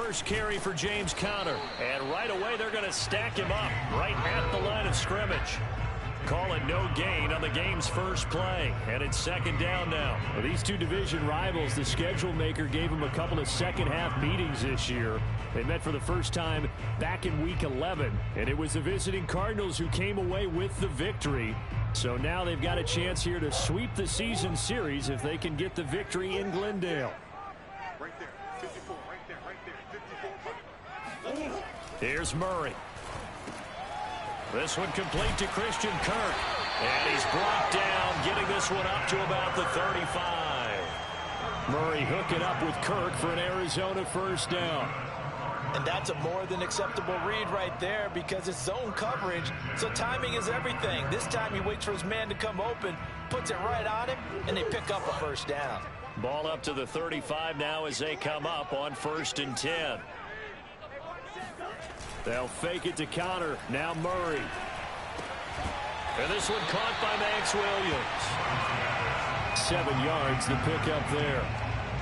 first carry for James Conner. And right away, they're going to stack him up right at the line of scrimmage. Call it no gain on the game's first play. And it's second down now. Well, these two division rivals, the schedule maker gave them a couple of second-half meetings this year. They met for the first time back in Week 11. And it was the visiting Cardinals who came away with the victory. So now they've got a chance here to sweep the season series if they can get the victory in Glendale. Right there, 54, right there, 54. Here's Murray. This one complete to Christian Kirk. And he's brought down, getting this one up to about the 35. Murray hooking up with Kirk for an Arizona first down. And that's a more than acceptable read right there because it's zone coverage, so timing is everything. This time he waits for his man to come open, puts it right on him, and they pick up a first down. Ball up to the 35 now as they come up on 1st and 10. They'll fake it to Conner. Now Murray. And this one caught by Max Williams. 7 yards, the pickup there.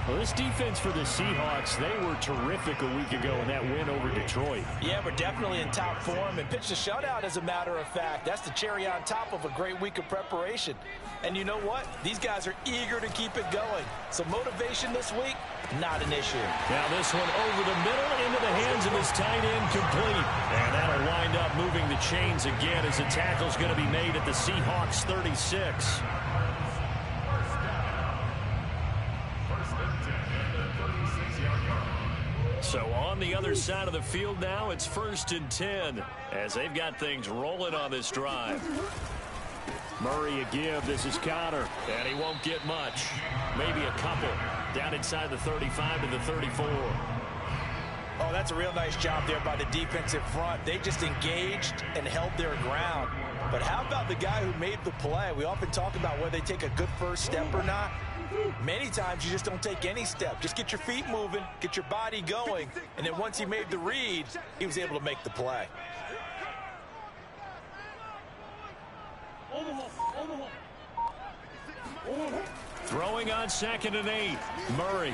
Well, this defense for the Seahawks, they were terrific a week ago in that win over Detroit. Yeah, we're definitely in top form and pitched a shutout, as a matter of fact. That's the cherry on top of a great week of preparation. And you know what? These guys are eager to keep it going. So motivation this week, not an issue. Now this one over the middle into the hands of his tight end, complete. And that'll wind up moving the chains again as the tackle's going to be made at the Seahawks 36. So on the other side of the field now, it's 1st and 10 as they've got things rolling on this drive. Murray a give. This is Conner. And he won't get much. Maybe a couple. Down inside the 35 to the 34. Oh, that's a real nice job there by the defensive front. They just engaged and held their ground. But how about the guy who made the play? We often talk about whether they take a good first step or not. Many times you just don't take any step. Just get your feet moving, get your body going, and then once he made the read, he was able to make the play. Throwing on 2nd and 8. Murray.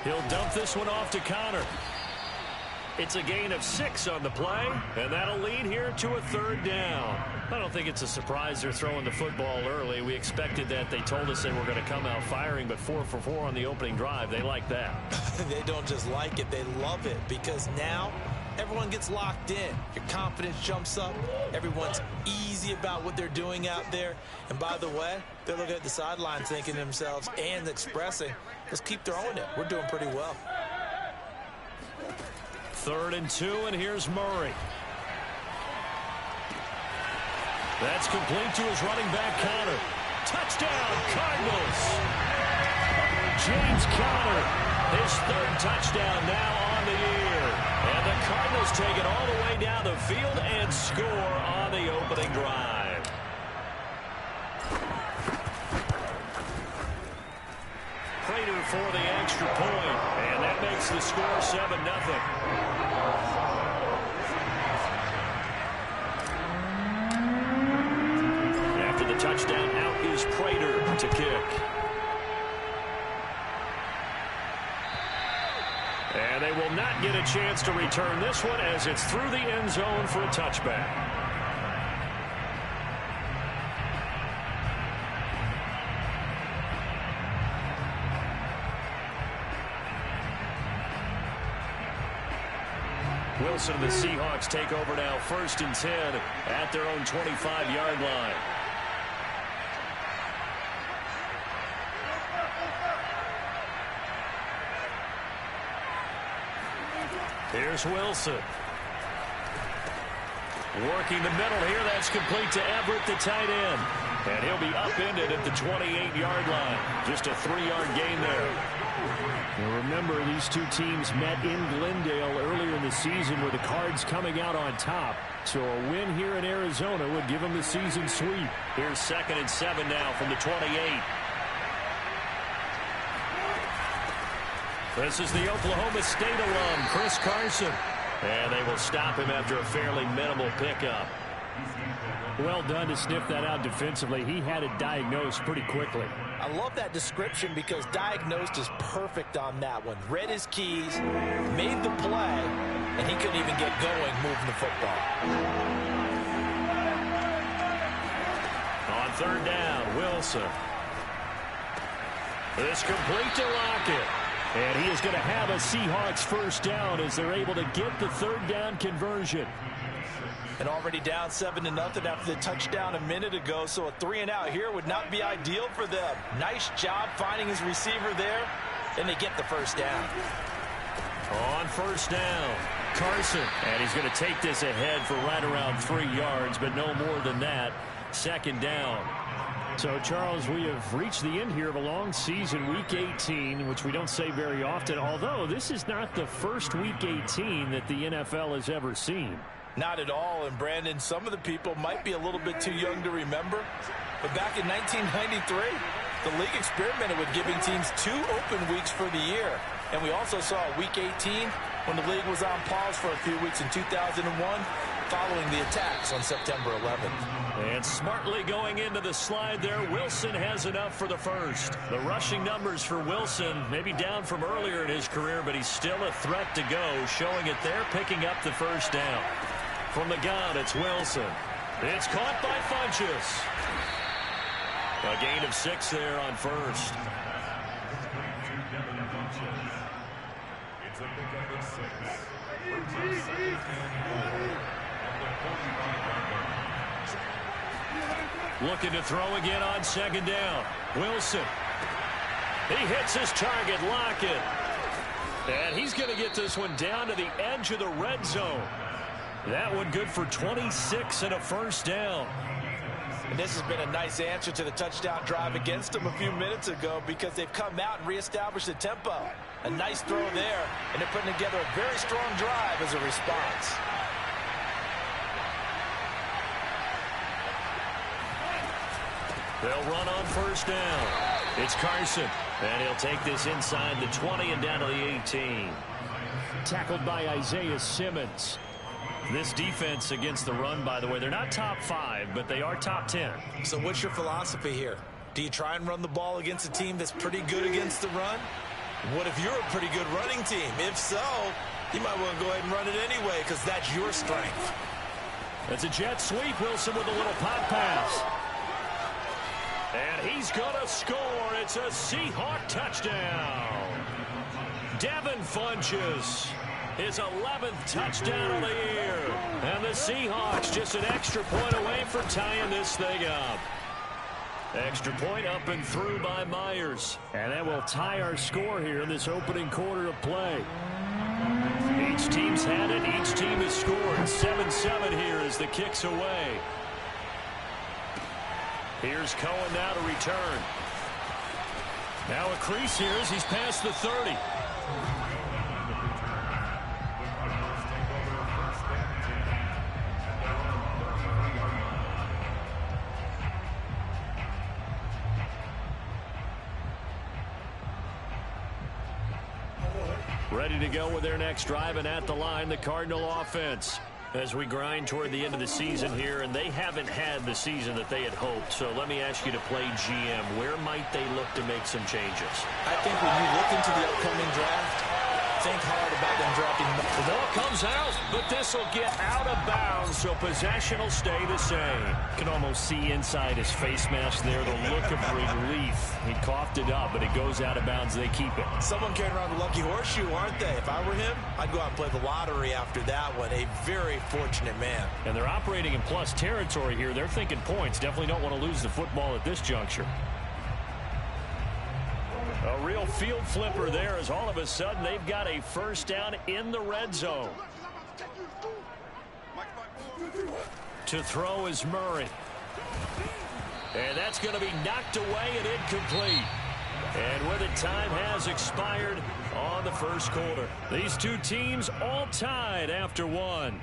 He'll dump this one off to Conner. It's a gain of 6 on the play, and that'll lead here to a 3rd down. I don't think it's a surprise they're throwing the football early. We expected that. They told us they were going to come out firing, but 4 for 4 on the opening drive. They like that. They don't just like it, they love it, because now everyone gets locked in. Your confidence jumps up. Everyone's easy about what they're doing out there. And by the way, they're looking at the sideline thinking to themselves and expressing, let's keep throwing it. We're doing pretty well. 3rd and 2, and here's Murray. That's complete to his running back, Conner. Touchdown, Cardinals! James Conner, his 3rd touchdown now on the year. And the Cardinals take it all the way down the field and score on the opening drive. Prater for the extra point, and that makes the score 7-0. After the touchdown, out is Prater to kick. And they will not get a chance to return this one as it's through the end zone for a touchback. Wilson and the Seahawks take over now, 1st and 10 at their own 25-yard line. Here's Wilson. Working the middle here. That's complete to Everett, the tight end. And he'll be upended at the 28-yard line. Just a 3-yard gain there. Now remember, these two teams met in Glendale earlier in the season with the Cards coming out on top. So a win here in Arizona would give them the season sweep. Here's 2nd and 7 now from the 28. This is the Oklahoma State alum, Chris Carson. And they will stop him after a fairly minimal pickup. Well done to sniff that out defensively. He had it diagnosed pretty quickly. I love that description because diagnosed is perfect on that one. Read his keys, made the play, and he couldn't even get going moving the football. On third down, Wilson. It's complete to Lockett. And he is going to have a Seahawks first down as they're able to get the third down conversion. And already down 7-0 after the touchdown a minute ago, so a 3-and-out here would not be ideal for them. Nice job finding his receiver there, and they get the first down. On first down, Carson. And he's going to take this ahead for right around 3 yards, but no more than that. Second down. So, Charles, we have reached the end here of a long season, Week 18, which we don't say very often, although this is not the first Week 18 that the NFL has ever seen. Not at all, and Brandon, some of the people might be a little bit too young to remember, but back in 1993, the league experimented with giving teams 2 open weeks for the year, and we also saw Week 18 when the league was on pause for a few weeks in 2001 following the attacks on September 11th. And smartly going into the slide there, Wilson has enough for the first. The rushing numbers for Wilson maybe down from earlier in his career, but he's still a threat to go, showing it there, picking up the first down. From the gun, it's Wilson. It's caught by Funchess. A gain of 6 there on first. Looking to throw again on second down. Wilson. He hits his target, Lockett. And he's going to get this one down to the edge of the red zone. That one good for 26 and a first down. And this has been a nice answer to the touchdown drive against them a few minutes ago because they've come out and reestablished the tempo. A nice throw there, and they're putting together a very strong drive as a response. They'll run on first down. It's Carson, and he'll take this inside the 20 and down to the 18. Tackled by Isaiah Simmons. This defense against the run, by the way, they're not top 5, but they are top 10. So what's your philosophy here? Do you try and run the ball against a team that's pretty good against the run? What if you're a pretty good running team? If so, you might want to go ahead and run it anyway because that's your strength. That's a jet sweep. Wilson with a little pop pass. And he's going to score. It's a Seahawk touchdown. Devin Funchess. His 11th touchdown of the year. And the Seahawks just an extra point away from tying this thing up. Extra point up and through by Myers. And that will tie our score here in this opening quarter of play. Each team's had it. Each team has scored. 7-7 here as the kick's away. Here's Cohen now to return. Now a crease here as he's past the 30. Ready to go with their next drive, and at the line, the Cardinal offense. As we grind toward the end of the season here, and they haven't had the season that they had hoped. So let me ask you to play GM. Where might they look to make some changes? I think when you look into the upcoming draft, think hard about them drafting. The ball comes out, but this will get out of bounds, so possession will stay the same. You can almost see inside his face mask there the look of relief. He coughed it up, but it goes out of bounds. They keep it. Someone carrying around the lucky horseshoe, aren't they? If I were him, I'd go out and play the lottery after that one. A very fortunate man. And they're operating in plus territory here. They're thinking points. Definitely don't want to lose the football at this juncture. A real field flipper there as all of a sudden they've got a first down in the red zone. To throw is Murray. And that's going to be knocked away and incomplete. And with it, time has expired on the first quarter. These two teams all tied after one.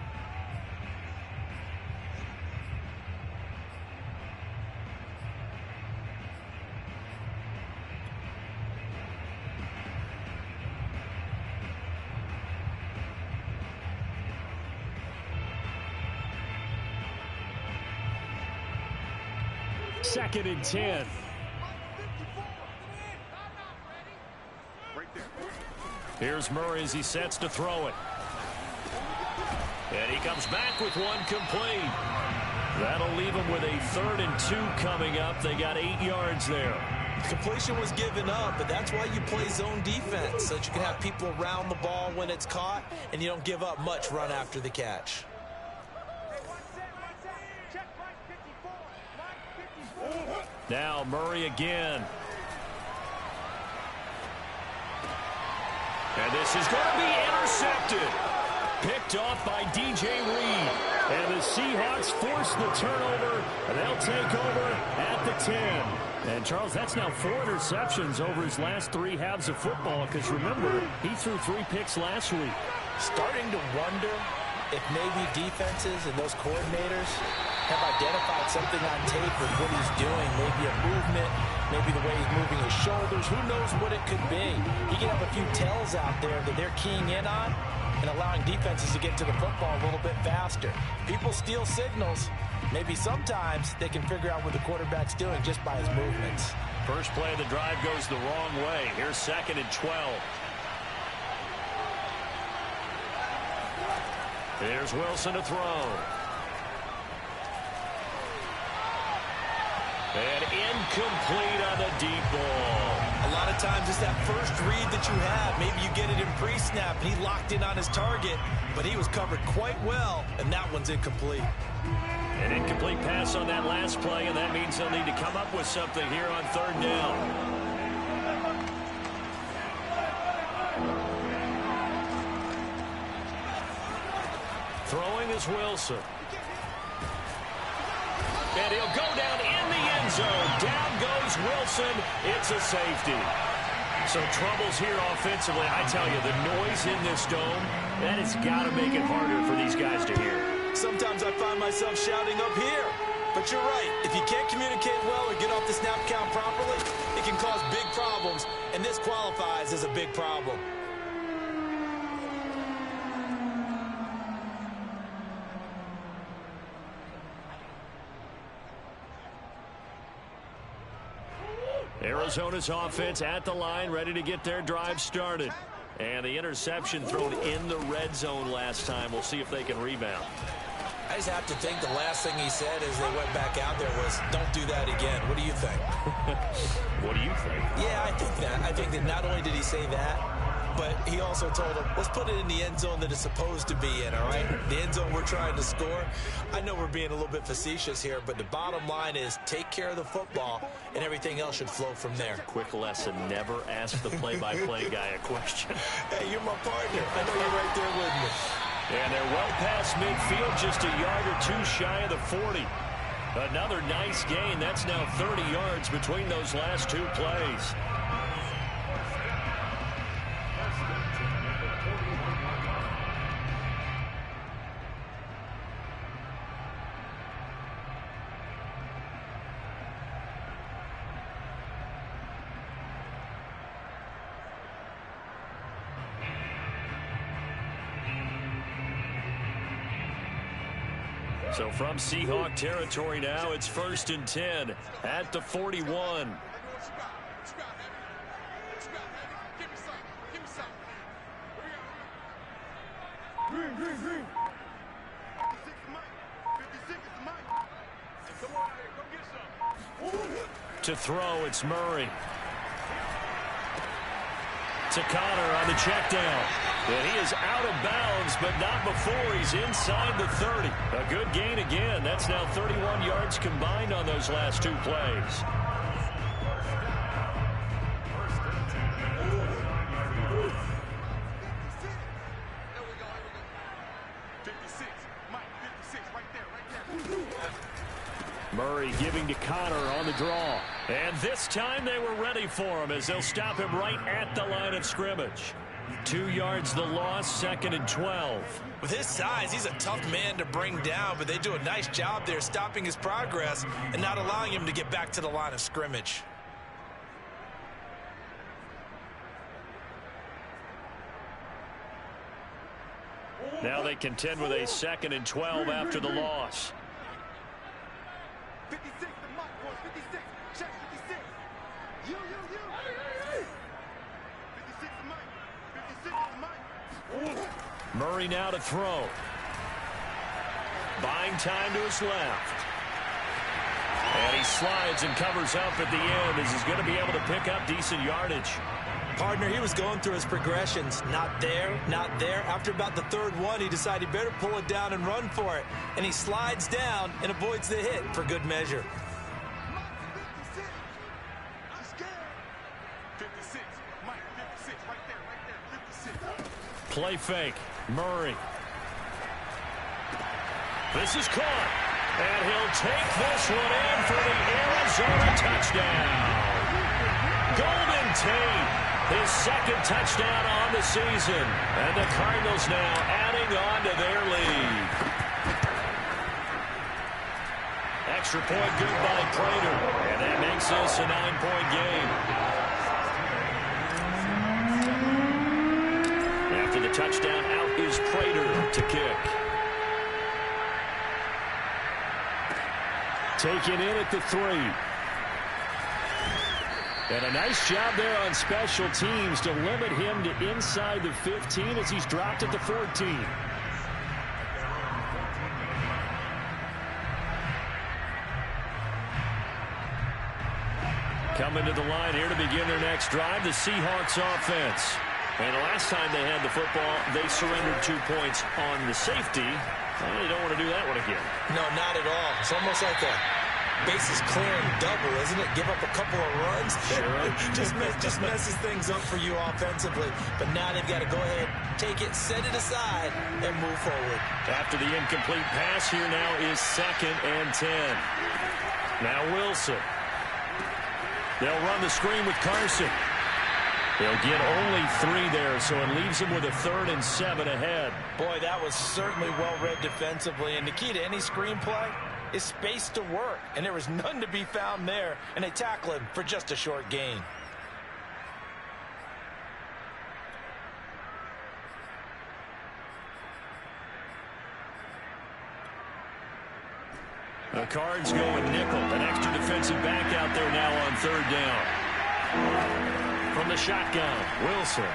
2nd and 10. Right there. Here's Murray as he sets to throw it. And he comes back with one complete. That'll leave him with a 3rd and 2 coming up. They got 8 yards there. Completion was given up, but that's why you play zone defense, so that you can have people around the ball when it's caught, and you don't give up much run after the catch. Now Murray again. And this is going to be intercepted. Picked off by DJ Reed. And the Seahawks force the turnover, and they'll take over at the 10. And, Charles, that's now 4 interceptions over his last 3 halves of football, because, remember, he threw 3 picks last week. Starting to wonder if maybe defenses and those coordinators have identified something on tape with what he's doing, maybe a movement, maybe the way he's moving his shoulders. Who knows what it could be? He can have a few tells out there that they're keying in on and allowing defenses to get to the football a little bit faster. People steal signals. Maybe sometimes they can figure out what the quarterback's doing just by his movements. First play of the drive goes the wrong way. Here's 2nd and 12. There's Wilson to throw. And incomplete on the deep ball. A lot of times it's that first read that you have. Maybe you get it in pre-snap, and he locked in on his target, but he was covered quite well, and that one's incomplete. An incomplete pass on that last play, and that means they'll need to come up with something here on 3rd down. Throwing is Wilson. And he'll go down in the end zone. Down goes Wilson. It's a safety. So troubles here offensively. I tell you, the noise in this dome, that has got to make it harder for these guys to hear. Sometimes I find myself shouting up here. But you're right. If you can't communicate well or get off the snap count properly, it can cause big problems. And this qualifies as a big problem. Arizona's offense at the line, ready to get their drive started. And the interception thrown in the red zone last time. We'll see if they can rebound. I just have to think the last thing he said as they went back out there was, don't do that again. What do you think? What do you think? Yeah, I think that. I think that not only did he say that, but he also told him, let's put it in the end zone that it's supposed to be in, all right? The end zone we're trying to score. I know we're being a little bit facetious here, but the bottom line is take care of the football, and everything else should flow from there. Quick lesson, never ask the play-by-play guy a question. Hey, you're my partner. I know you're right there with me. And they're well past midfield, just a yard or 2 shy of the 40. Another nice gain. That's now 30 yards between those last 2 plays. So from Seahawk territory now, it's 1st and 10 at the 41. To throw, it's Murray. To Connor on the check down. And he is out of bounds, but not before he's inside the 30. A good gain again. That's now 31 yards combined on those last 2 plays. Murray giving to Connor on the draw. And this time they were ready for him as they'll stop him right at the line of scrimmage. 2 yards the loss, 2nd and 12. With his size, he's a tough man to bring down, but they do a nice job there stopping his progress and not allowing him to get back to the line of scrimmage. Now they contend with a 2nd and 12 after the loss. 56, the Mike was 56. Check 56. You. 56 is Mike. 56 is Mike. Murray now to throw. Buying time to his left. And he slides and covers up at the end as he's going to be able to pick up decent yardage. Partner, he was going through his progressions. Not there, not there. After about the third one, he decided he better pull it down and run for it. And he slides down and avoids the hit for good measure. 56. Mike, 56. Right there. 56. Play fake. Murray. This is caught. And he'll take this one in for the Arizona touchdown. Golden Tate, his second touchdown on the season. And the Cardinals now adding on to their lead. Extra point good by Prater. And that makes this a 9-point game. After the touchdown, out is Prater to kick. Taken in at the 3. And a nice job there on special teams to limit him to inside the 15 as he's dropped at the 14. Coming to the line here to begin their next drive, the Seahawks offense. And the last time they had the football, they surrendered 2 points on the safety. Well, you don't want to do that one again. No, not at all. It's almost like a bases clearing double, isn't it? Give up a couple of runs. Sure. just messes things up for you offensively. But now they've got to go ahead, take it, set it aside, and move forward. After the incomplete pass, here now is 2nd and 10. Now Wilson. They'll run the screen with Carson. They'll get only 3 there, so it leaves them with a 3rd and 7 ahead. Boy, that was certainly well read defensively. And the key to any screenplay is space to work. And there was none to be found there. And they tackle him for just a short gain. The Cards going nickel. An extra defensive back out there now on 3rd down. From the shotgun, Wilson.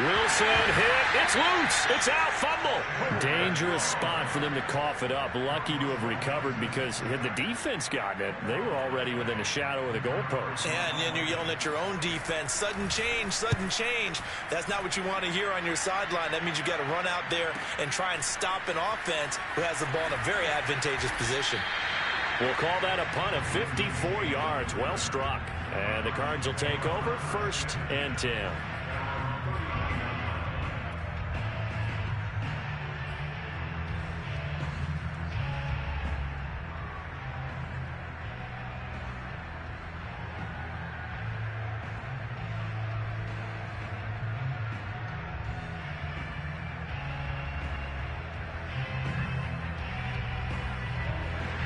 Wilson hit. It's loose. It's out. Fumble. Dangerous spot for them to cough it up. Lucky to have recovered because had the defense gotten it, they were already within a shadow of the goalpost. Yeah, and then you're yelling at your own defense. Sudden change, sudden change. That's not what you want to hear on your sideline. That means you got to run out there and try and stop an offense who has the ball in a very advantageous position. We'll call that a punt of 54 yards. Well struck. And the Cards will take over 1st and 10.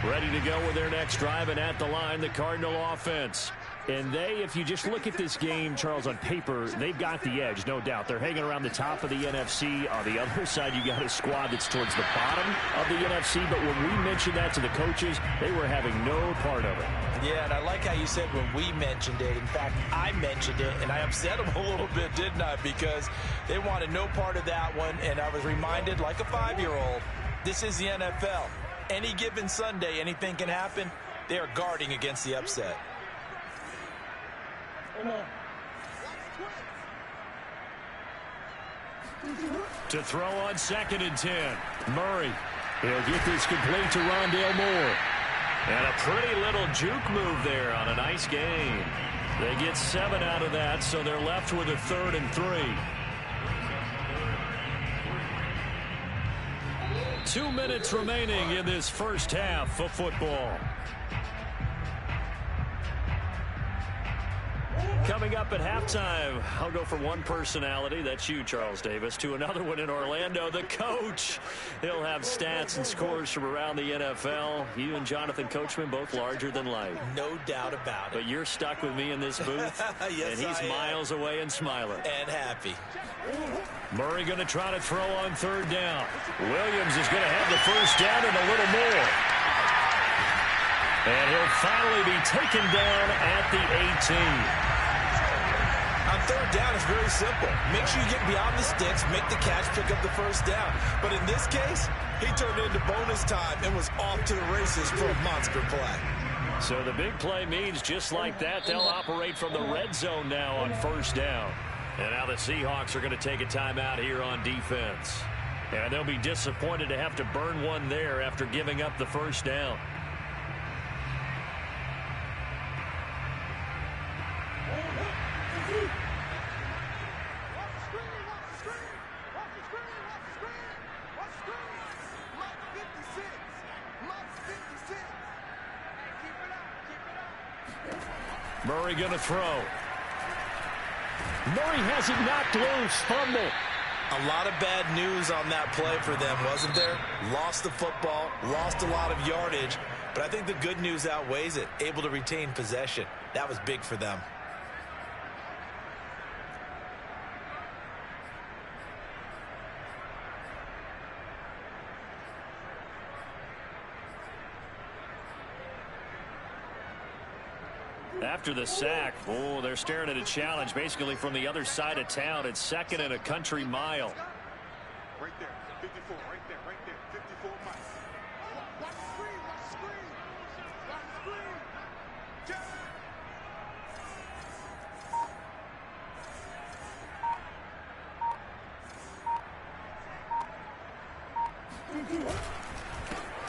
Ready to go with their next drive, and at the line, the Cardinal offense. And they, if you just look at this game, Charles, on paper, they've got the edge, no doubt. They're hanging around the top of the NFC. On the other side, you got a squad that's towards the bottom of the NFC. But when we mentioned that to the coaches, they were having no part of it. Yeah, and I like how you said when we mentioned it. In fact, I mentioned it, and I upset them a little bit, didn't I? Because they wanted no part of that one, and I was reminded, like a 5-year-old, this is the NFL. Any given Sunday, anything can happen. They are guarding against the upset. To throw on 2nd and 10. Murray. He'll get this complete to Rondale Moore. And a pretty little juke move there on a nice gain. They get 7 out of that, so they're left with a 3rd and 3. 2 minutes remaining in this first half of football. Coming up at halftime, I'll go from one personality, that's you, Charles Davis, to another one in Orlando, the coach. He'll have stats and scores from around the NFL. You and Jonathan Coachman, both larger than life. No doubt about it. But you're stuck with me in this booth, yes, and he's miles away and smiling. And happy. Murray going to try to throw on 3rd down. Williams is going to have the first down and a little more. And he'll finally be taken down at the 18. On third down, it's very simple. Make sure you get beyond the sticks, make the catch, pick up the first down. But in this case, he turned into bonus time and was off to the races for a monster play. So the big play means just like that, they'll operate from the red zone now on first down. And now the Seahawks are going to take a timeout here on defense. And they'll be disappointed to have to burn one there after giving up the first down. Murray going to throw. Murray has it knocked loose. Fumble. A lot of bad news on that play for them, wasn't there? Lost the football, lost a lot of yardage, but I think the good news outweighs it. Able to retain possession. That was big for them. After the sack, they're staring at a challenge basically from the other side of town. It's second and a country mile. Right there, 54, right there, 54 miles. Watch the screen, watch the screen. Watch the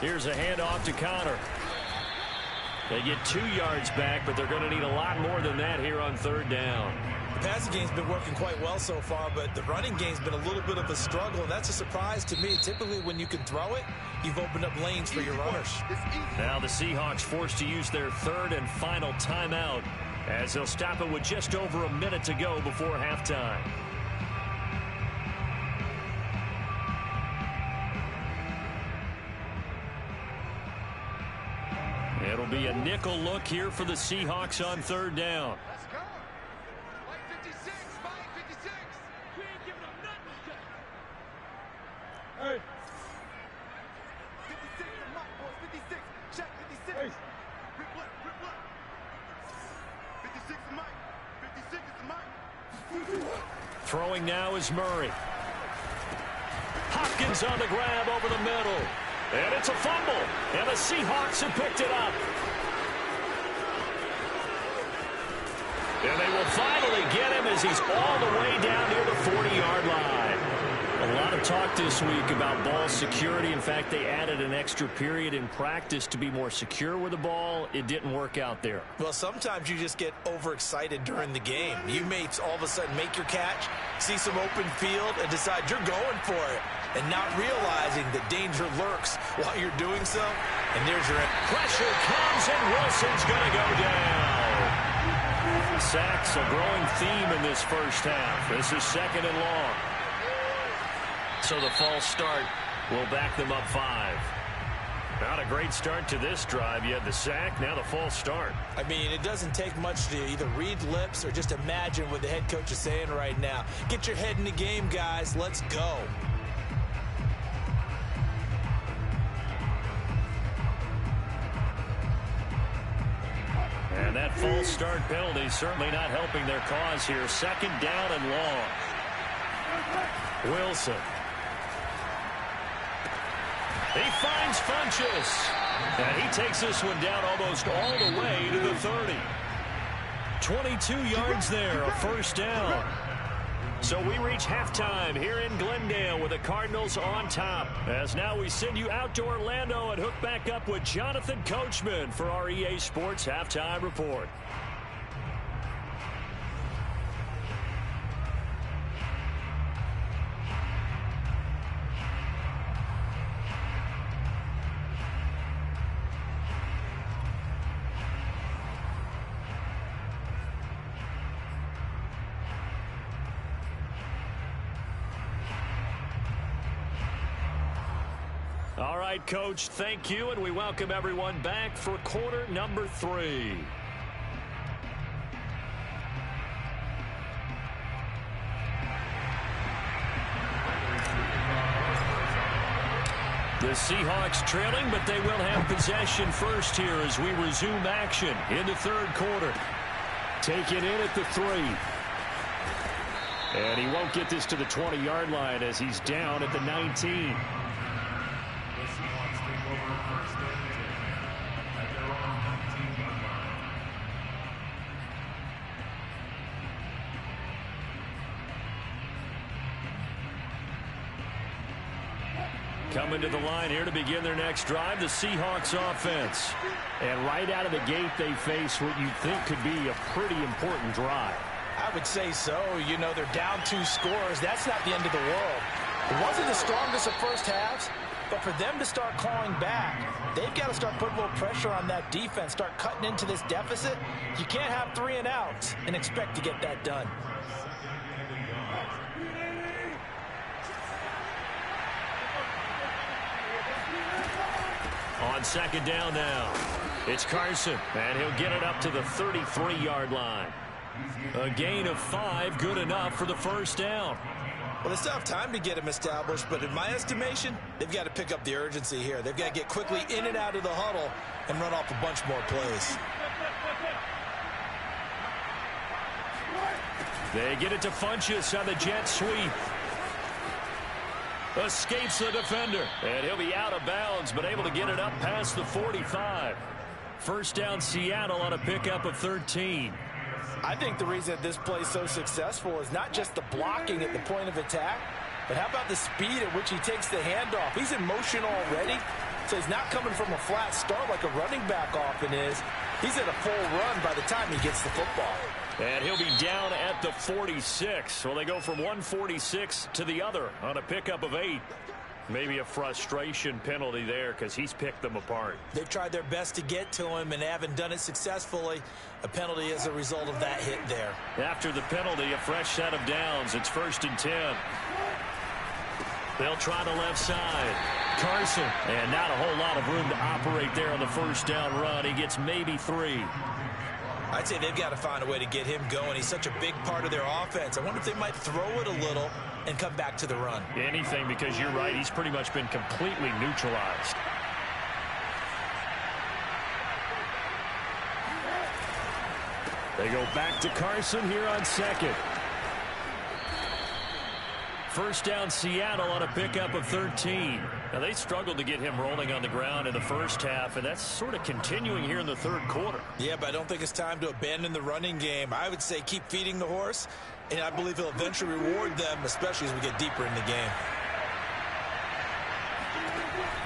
screen. Here's a handoff to Connor. They get 2 yards back, but they're going to need a lot more than that here on third down. The passing game's been working quite well so far, but the running game's been a little bit of a struggle, and that's a surprise to me. Typically, when you can throw it, you've opened up lanes for your runners. Now the Seahawks forced to use their third and final timeout as they'll stop it with just over a minute to go before halftime. It'll be a nickel look here for the Seahawks on third down. Let's go. Mike 56, Mike 56. We ain't giving up nothing. Hey. 56 to Mike, boys. 56. Check 56. Hey. Rip left, rip left. 56 to Mike. 56 to Mike. Throwing now is Murray. Hopkins on the grab over the middle. And it's a fumble. And the Seahawks have picked it up. And they will finally get him as he's all the way down near the 40-yard line. A lot of talk this week about ball security. In fact, they added an extra period in practice to be more secure with the ball. It didn't work out there. Well, sometimes you just get overexcited during the game. You may all of a sudden make your catch, see some open field, and decide you're going for it, and not realizing that danger lurks while you're doing so. And there's your pressure comes, and Wilson's going to go down. Sacks a growing theme in this first half. This is second and long. So the false start will back them up 5. Not a great start to this drive. You had the sack, now the false start. I mean, it doesn't take much to either read lips or just imagine what the head coach is saying right now. Get your head in the game, guys. Let's go. And that false start penalty certainly not helping their cause here. Second down and long. Wilson. He finds Funchess. And he takes this one down almost all the way to the 30. 22 yards there, a first down. So we reach halftime here in Glendale with the Cardinals on top. As now we send you out to Orlando and hook back up with Jonathan Coachman for our EA Sports Halftime Report. All right, Coach, thank you, and we welcome everyone back for quarter number 3. The Seahawks trailing, but they will have possession first here as we resume action in the third quarter. Taken in at the 3. And he won't get this to the 20-yard line as he's down at the 19. Coming to the line here to begin their next drive, the Seahawks offense. And right out of the gate, they face what you think could be a pretty important drive. I would say so. You know, they're down 2 scores. That's not the end of the world. It wasn't the strongest of first halves, but for them to start clawing back, they've got to start putting a little pressure on that defense, start cutting into this deficit. You can't have 3 and outs and expect to get that done. On second down now, it's Carson, and he'll get it up to the 33-yard line. A gain of 5, good enough for the first down. Well, they still have time to get him established, but in my estimation, they've got to pick up the urgency here. They've got to get quickly in and out of the huddle and run off a bunch more plays. They get it to Funchess on the jet sweep. Escapes the defender, and he'll be out of bounds, but able to get it up past the 45. First down, Seattle on a pickup of 13. I think the reason that this play is so successful is not just the blocking at the point of attack, but how about the speed at which he takes the handoff? He's in motion already, so he's not coming from a flat start like a running back often is. He's at a full run by the time he gets the football. And he'll be down at the 46. Well, they go from 146 to the other on a pickup of 8. Maybe a frustration penalty there because he's picked them apart. They've tried their best to get to him and haven't done it successfully. A penalty as a result of that hit there. After the penalty, a fresh set of downs. It's 1st and 10. They'll try the left side. Carson, and not a whole lot of room to operate there on the first down run. He gets maybe 3. I'd say they've got to find a way to get him going. He's such a big part of their offense. I wonder if they might throw it a little and come back to the run. Anything, because you're right. He's pretty much been completely neutralized. They go back to Carson here on second. First down, Seattle on a pickup of 13. Now, they struggled to get him rolling on the ground in the first half, and that's sort of continuing here in the third quarter. Yeah, but I don't think it's time to abandon the running game. I would say keep feeding the horse, and I believe he'll eventually reward them, especially as we get deeper in the game.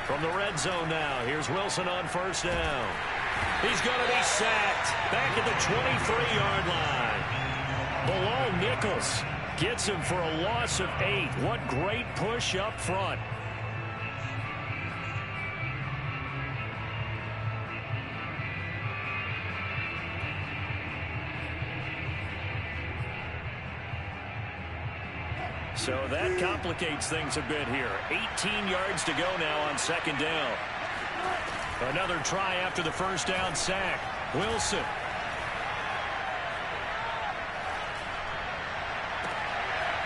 From the red zone now, here's Wilson on first down. He's going to be sacked back at the 23-yard line. Below Nichols. Gets him for a loss of 8. What great push up front. So that complicates things a bit here. 18 yards to go now on second down. Another try after the first down sack. Wilson.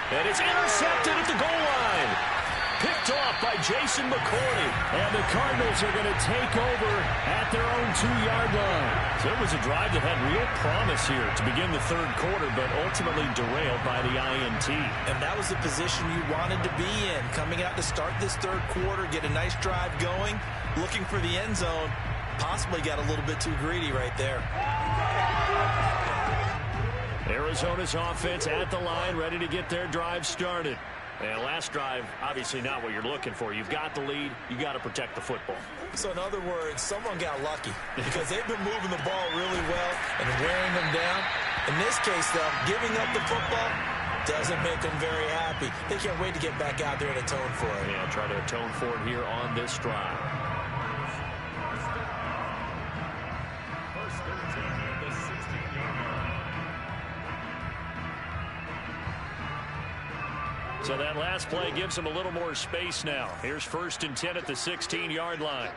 And it's intercepted at the goal line. Picked off by Jason McCourty. And the Cardinals are going to take over at their own 2-yard line. So it was a drive that had real promise here to begin the third quarter, but ultimately derailed by the INT. And that was the position you wanted to be in. Coming out to start this third quarter, get a nice drive going, looking for the end zone. Possibly got a little bit too greedy right there. Arizona's offense at the line, ready to get their drive started. And last drive, obviously not what you're looking for. You've got the lead. You got to protect the football. So in other words, someone got lucky because they've been moving the ball really well and wearing them down. In this case, though, giving up the football doesn't make them very happy. They can't wait to get back out there and atone for it. Yeah, try to atone for it here on this drive. So that last play gives him a little more space now. Here's 1st and 10 at the 16-yard line.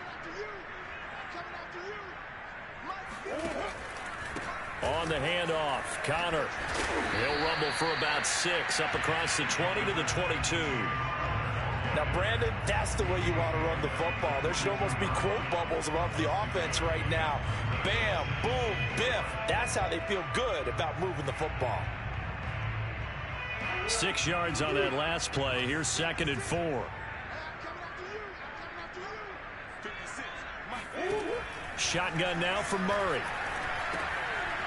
On the handoff, Connor. He'll rumble for about 6 up across the 20 to the 22. Now, Brandon, that's the way you want to run the football. There should almost be quote bubbles above the offense right now. Bam, boom, biff. That's how they feel good about moving the football. 6 yards on that last play. Here's 2nd and 4. Shotgun now from Murray.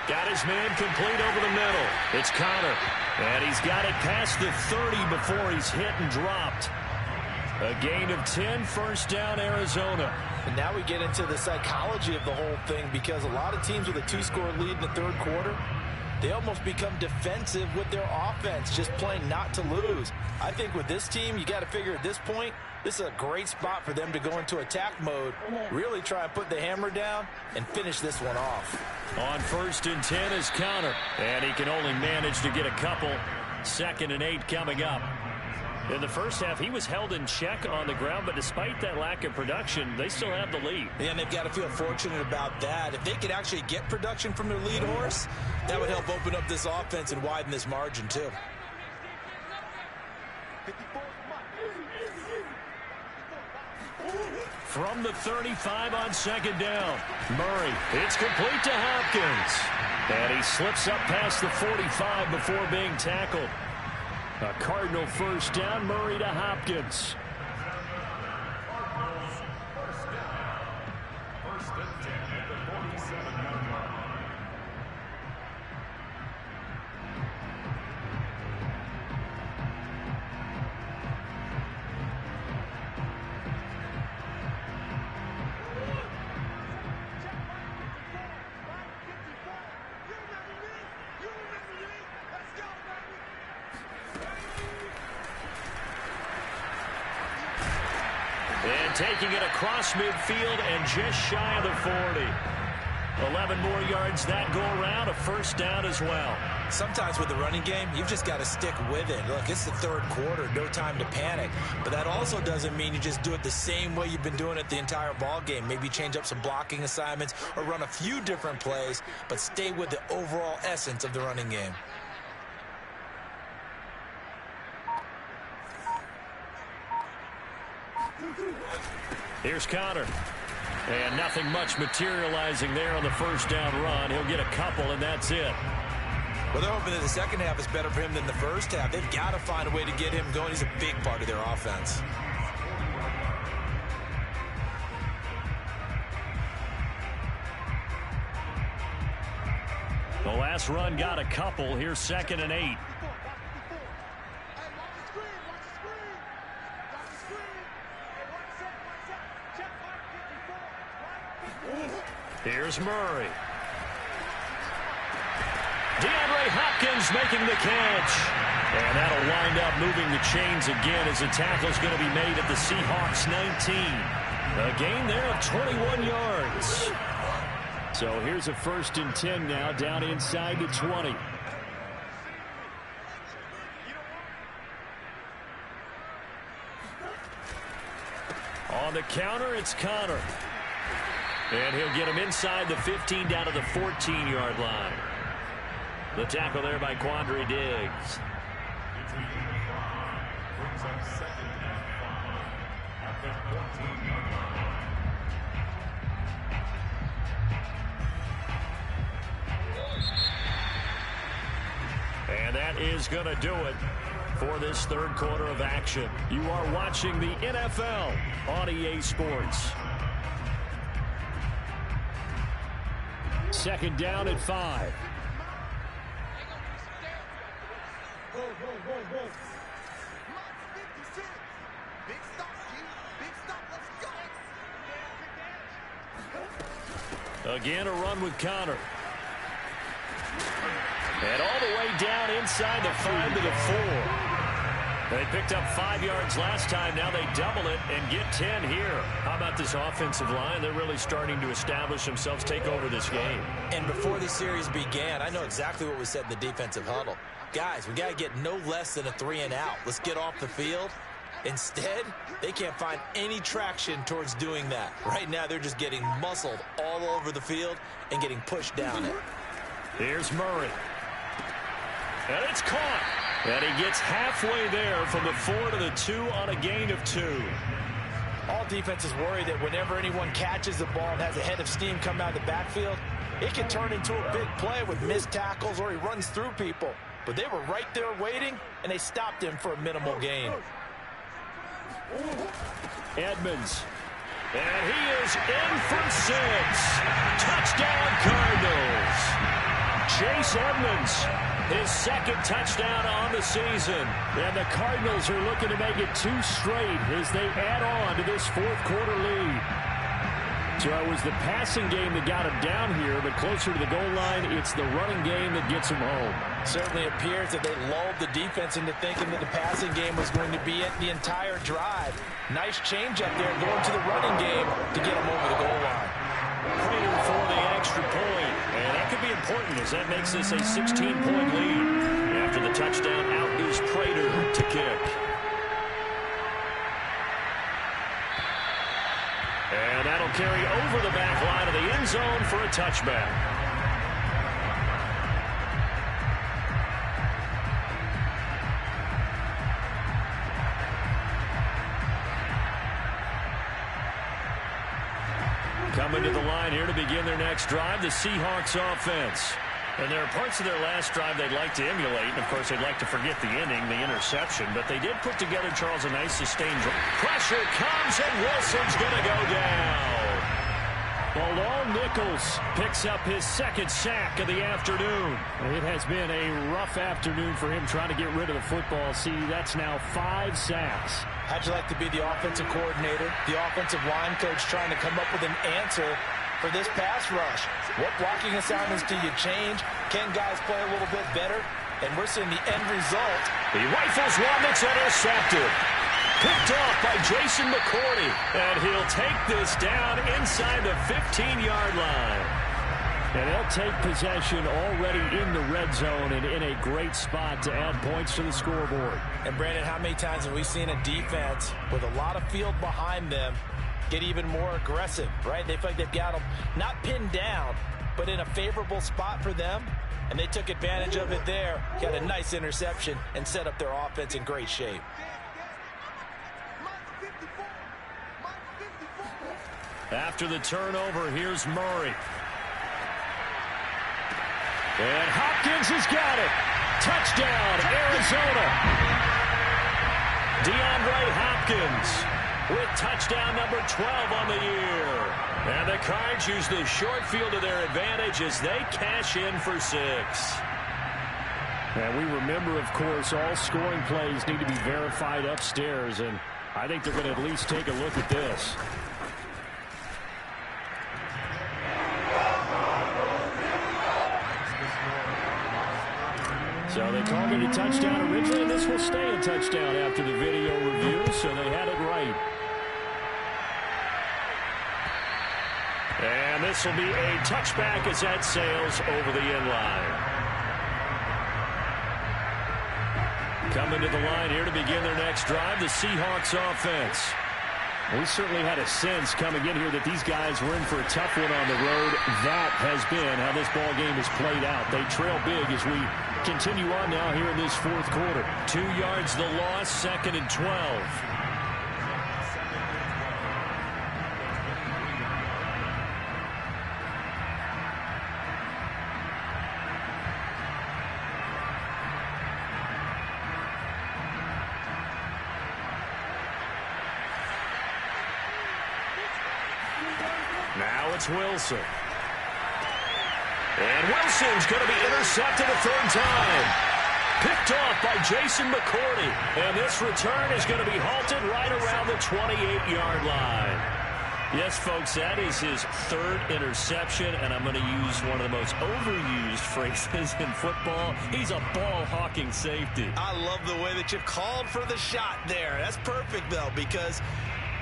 Got his man complete over the middle. It's Conner. And he's got it past the 30 before he's hit and dropped. A gain of 10, first down, Arizona. And now we get into the psychology of the whole thing, because a lot of teams with a 2-score lead in the third quarter, they almost become defensive with their offense, just playing not to lose. I think with this team, you got to figure at this point, this is a great spot for them to go into attack mode, really try and put the hammer down and finish this one off. On 1st and 10 is Conner, and he can only manage to get a couple. 2nd and 8 coming up. In the first half, he was held in check on the ground, but despite that lack of production, they still have the lead. And they've got to feel fortunate about that. If they could actually get production from their lead horse, that would help open up this offense and widen this margin too. From the 35 on 2nd down. Murray, it's complete to Hopkins. And he slips up past the 45 before being tackled. A Cardinal first down, Murray to Hopkins. Taking it across midfield and just shy of the 40. 11 more yards that go around, a first down as well. Sometimes with the running game, you've just got to stick with it. Look, it's the third quarter, no time to panic. But that also doesn't mean you just do it the same way you've been doing it the entire ball game. Maybe change up some blocking assignments or run a few different plays, but stay with the overall essence of the running game. Here's Conner. And nothing much materializing there on the first down run. He'll get a couple, and that's it. Well, they're hoping that the second half is better for him than the first half. They've got to find a way to get him going. He's a big part of their offense. The last run got a couple. Here's 2nd and 8. Here's Murray. DeAndre Hopkins making the catch. And that'll wind up moving the chains again as the tackle's going to be made at the Seahawks 19. A gain there of 21 yards. So here's a 1st and 10 now, down inside the 20. On the counter, it's Conner. And he'll get him inside the 15 down to the 14-yard line. The tackle there by Quandre Diggs. And that is going to do it for this third quarter of action. You are watching the NFL on EA Sports. 2nd down at 5. Again, a run with Conner. And all the way down inside the 5 to the 4. They picked up 5 yards last time. Now they double it and get 10 here. How about this offensive line? They're really starting to establish themselves, take over this game. And before the series began, I know exactly what was said in the defensive huddle. Guys, we got to get no less than a 3-and-out. Let's get off the field. Instead, they can't find any traction towards doing that. Right now, they're just getting muscled all over the field and getting pushed down it. Here's Murray. And it's caught. And he gets halfway there from the 4 to the 2 on a gain of 2. All defenses worry that whenever anyone catches the ball and has a head of steam come out of the backfield, it can turn into a big play with missed tackles or he runs through people. But they were right there waiting, and they stopped him for a minimal gain. Edmonds. And he is in for 6. Touchdown, Cardinals. Chase Edmonds, his second touchdown on the season. And the Cardinals are looking to make it 2 straight as they add on to this fourth quarter lead. So it was the passing game that got him down here, but closer to the goal line, it's the running game that gets him home. Certainly appears that they lulled the defense into thinking that the passing game was going to be it the entire drive. Nice change up there going to the running game to get him over the goal line. Prater for the extra point. And that could be important as that makes this a 16-point lead. After the touchdown, out is Prater to kick. And that'll carry over the back line of the end zone for a touchback. Coming to the line here to begin their next drive, the Seahawks offense. And there are parts of their last drive they'd like to emulate. And, of course, they'd like to forget the inning, the interception. But they did put together, Charles, a nice sustained drive. Pressure comes, and Wilson's going to go down. Well, La'el Nichols picks up his second sack of the afternoon. It has been a rough afternoon for him trying to get rid of the football. See, that's now 5 sacks. How'd you like to be the offensive coordinator, the offensive line coach trying to come up with an answer for this pass rush? What blocking assignments do you change? Can guys play a little bit better? And we're seeing the end result. He rifles one that's intercepted. Picked off by Jason McCourty. And he'll take this down inside the 15-yard line. And they'll take possession already in the red zone and in a great spot to add points to the scoreboard. And, Brandon, how many times have we seen a defense with a lot of field behind them get even more aggressive, right? They feel like they've got them not pinned down, but in a favorable spot for them. And they took advantage of it there, got a nice interception, and set up their offense in great shape. After the turnover, here's Murray. And Hopkins has got it. Touchdown, Arizona. DeAndre Hopkins with touchdown number 12 on the year. And the Cards use the short field to their advantage as they cash in for 6. And we remember, of course, all scoring plays need to be verified upstairs, and I think they're going to at least take a look at this. So they called it a touchdown originally, and this will stay a touchdown after the video review, so they had it right. And this will be a touchback as that sails over the end line. Coming to the line here to begin their next drive, the Seahawks offense. We certainly had a sense coming in here that these guys were in for a tough one on the road. That has been how this ball game has played out. They trail big as we continue on now here in this fourth quarter. 2 yards the loss, 2nd and 12. Now it's Wilson. And Wilson's going to be intercepted a 3rd time. Picked off by Jason McCourty. And this return is going to be halted right around the 28-yard line. Yes, folks, that is his 3rd interception, and I'm going to use one of the most overused phrases in football. He's a ball-hawking safety. I love the way that you called for the shot there. That's perfect, though, because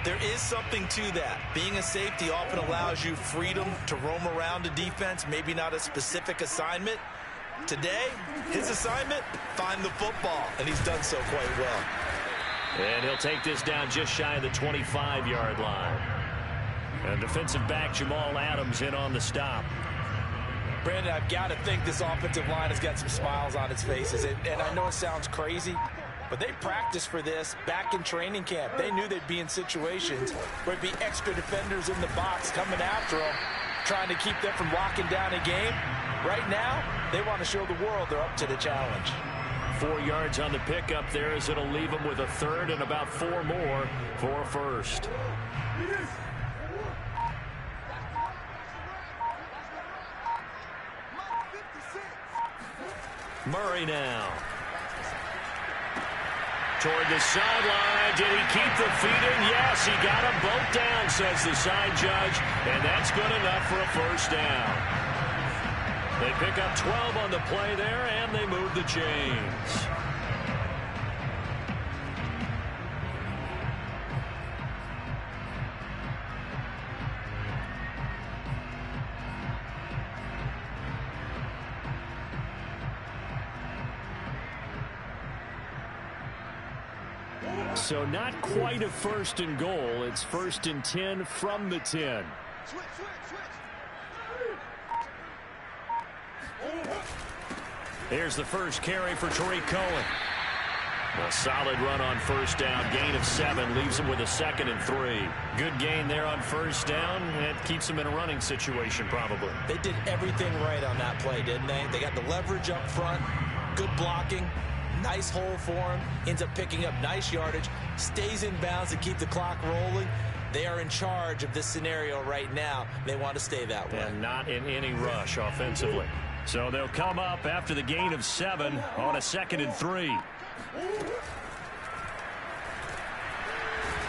there is something to that. Being a safety often allows you freedom to roam around a defense, maybe not a specific assignment. Today, his assignment, find the football, and he's done so quite well. And he'll take this down just shy of the 25-yard line. And defensive back Jamal Adams in on the stop. Brandon, I've got to think this offensive line has got some smiles on its faces. And I know it sounds crazy, but they practiced for this back in training camp. They knew they'd be in situations where it'd be extra defenders in the box coming after them, trying to keep them from locking down a game. Right now, they want to show the world they're up to the challenge. 4 yards on the pickup there as it'll leave them with a third and about 4 more for a first. Murray now. Toward the sideline. Did he keep the feet in? Yes, he got them both down, says the side judge. And that's good enough for a first down. They pick up 12 on the play there, and they move the chains. So not quite a first and goal. It's 1st and 10 from the 10. Here's the first carry for Tariq Cohen. A solid run on first down. Gain of 7 leaves him with a 2nd and 3. Good gain there on first down. That keeps him in a running situation probably. They did everything right on that play, didn't they? They got the leverage up front, good blocking, nice hole for him, ends up picking up nice yardage, stays in bounds to keep the clock rolling. They are in charge of this scenario right now. They want to stay that way. And not in any rush offensively. So they'll come up after the gain of 7 on a 2nd and 3.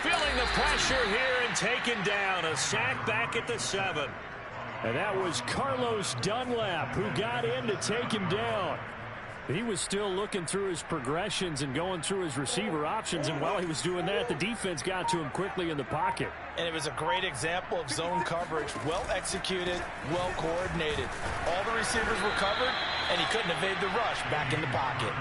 Feeling the pressure here and taken down. A sack back at the 7. And that was Carlos Dunlap who got in to take him down. He was still looking through his progressions and going through his receiver options, and while he was doing that, the defense got to him quickly in the pocket. And it was a great example of zone coverage, well executed, well coordinated. All the receivers were covered, and he couldn't evade the rush back in the pocket.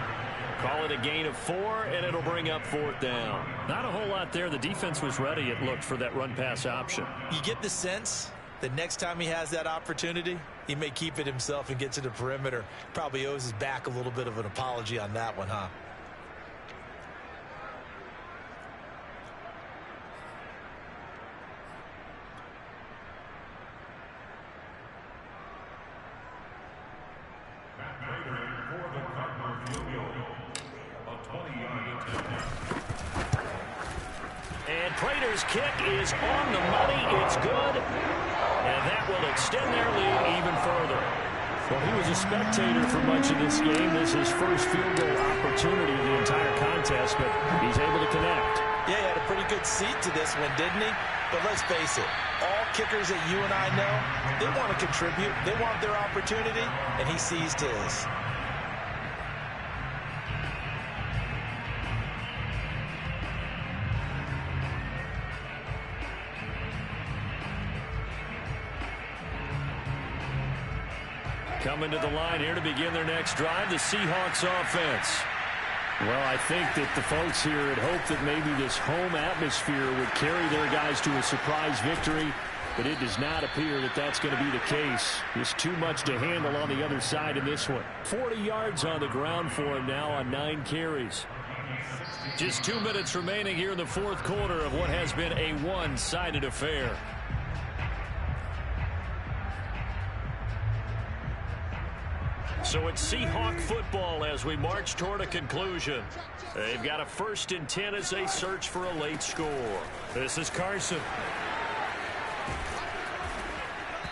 Call it a gain of 4, and it'll bring up 4th down. Not a whole lot there. The defense was ready, it looked, for that run-pass option. You get the sense that next time he has that opportunity, he may keep it himself and get to the perimeter. Probably owes his back a little bit of an apology on that one, huh? And Prater's kick is on the money. It's good. And that will extend their lead even further. Well, he was a spectator for much of this game. This is his first field goal opportunity of the entire contest, but he's able to connect. Yeah, he had a pretty good seat to this one, didn't he? But let's face it, all kickers that you and I know, they want to contribute. They want their opportunity, and he seized his. Coming to the line here to begin their next drive, the Seahawks offense. Well, I think that the folks here had hoped that maybe this home atmosphere would carry their guys to a surprise victory, but it does not appear that that's going to be the case. Just too much to handle on the other side in this one. 40 yards on the ground for him now on 9 carries. Just 2 minutes remaining here in the 4th quarter of what has been a one-sided affair. So it's Seahawk football as we march toward a conclusion. They've got a 1st and 10 as they search for a late score. This is Carson.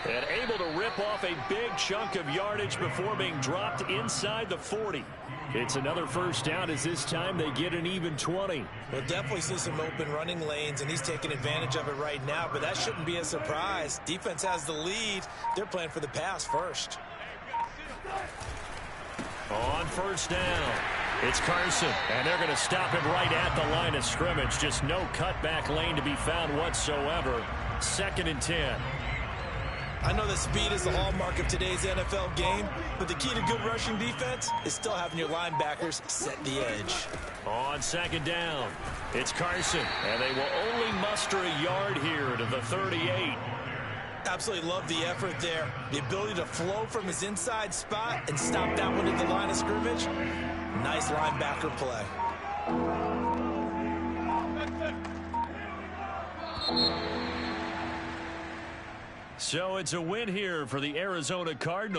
And able to rip off a big chunk of yardage before being dropped inside the 40. It's another first down as this time they get an even 20. We'll definitely see some open running lanes, and he's taking advantage of it right now, but that shouldn't be a surprise. Defense has the lead. They're playing for the pass first. On first down, it's Carson, and they're going to stop him right at the line of scrimmage. Just no cutback lane to be found whatsoever. 2nd and 10. I know that speed is the hallmark of today's NFL game, but the key to good rushing defense is still having your linebackers set the edge. On 2nd down, it's Carson, and they will only muster a yard here to the 38. Absolutely love the effort there. The ability to flow from his inside spot and stop that one at the line of scrimmage. Nice linebacker play. So it's a win here for the Arizona Cardinals.